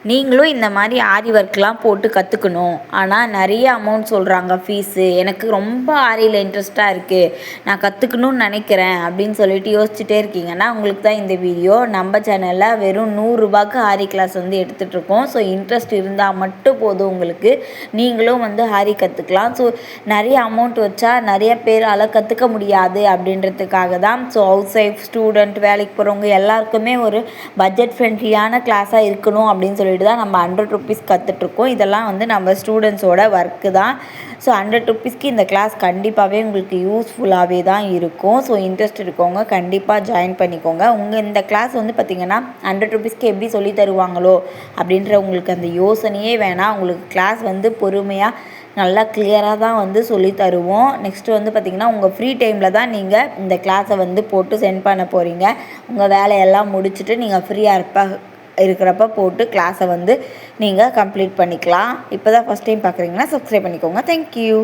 நீங்களும் இந்த மாதிரி ஆரி ஒர்க்லாம் போட்டு கற்றுக்கணும், ஆனால் நிறைய அமௌண்ட் சொல்கிறாங்க ஃபீஸு, எனக்கு ரொம்ப ஆரியில் இன்ட்ரெஸ்ட்டாக இருக்குது, நான் கற்றுக்கணும்னு நினைக்கிறேன் அப்படின்னு சொல்லிட்டு யோசிச்சுட்டே இருக்கீங்கன்னா உங்களுக்கு தான் இந்த வீடியோ. நம்ம சேனலில் வெறும் 100 ரூபாய்க்கு ஆரி கிளாஸ் வந்து எடுத்துகிட்ருக்கோம். ஸோ இன்ட்ரெஸ்ட் இருந்தால் மட்டும் போதும் உங்களுக்கு, நீங்களும் வந்து ஆரி கற்றுக்கலாம். ஸோ நிறைய அமௌண்ட் வச்சா நிறைய பேரால் கற்றுக்க முடியாது அப்படின்றதுக்காக தான். ஸோ ஹவுஸ் ஒய்ஃப், ஸ்டூடெண்ட், வேலைக்கு போகிறவங்க எல்லாருக்குமே ஒரு பட்ஜெட் ஃப்ரெண்ட்லியான கிளாஸாக இருக்கணும் அப்படின்னு சொல்லிட்டு தான் நம்ம 100 ருபீஸ் கற்றுட்ருக்கோம். இதெல்லாம் வந்து நம்ம ஸ்டூடெண்ட்ஸோட ஒர்க்கு தான். ஸோ 100 ருபீஸ்க்கு இந்த கிளாஸ் கண்டிப்பாகவே உங்களுக்கு யூஸ்ஃபுல்லாகவே தான் இருக்கும். ஸோ இன்ட்ரெஸ்ட் இருக்கவங்க கண்டிப்பாக ஜாயின் பண்ணிக்கோங்க. இந்த கிளாஸ் வந்து பார்த்திங்கன்னா 100 ருபீஸ்க்கு எப்படி சொல்லி தருவாங்களோ அப்படின்ற உங்களுக்கு அந்த யோசனையே வேணாம். உங்களுக்கு கிளாஸ் வந்து பொறுமையாக நல்லா கிளியராக தான் வந்து சொல்லி தருவோம். நெக்ஸ்ட்டு வந்து பார்த்திங்கன்னா உங்கள் ஃப்ரீ டைமில் தான் நீங்கள் இந்த கிளாஸை வந்து போட்டு சென்ட் பண்ண போகிறீங்க. உங்கள் வேலையெல்லாம் முடிச்சுட்டு நீங்கள் ஃப்ரீயாக இருக்கிறப்ப போட்டு கிளாஸை வந்து நீங்கள் கம்ப்ளீட் பண்ணிக்கலாம். இப்போ தான் ஃபஸ்ட் டைம் பார்க்குறீங்கன்னா சப்ஸ்கிரைப் பண்ணிக்கோங்க. தேங்க்யூ.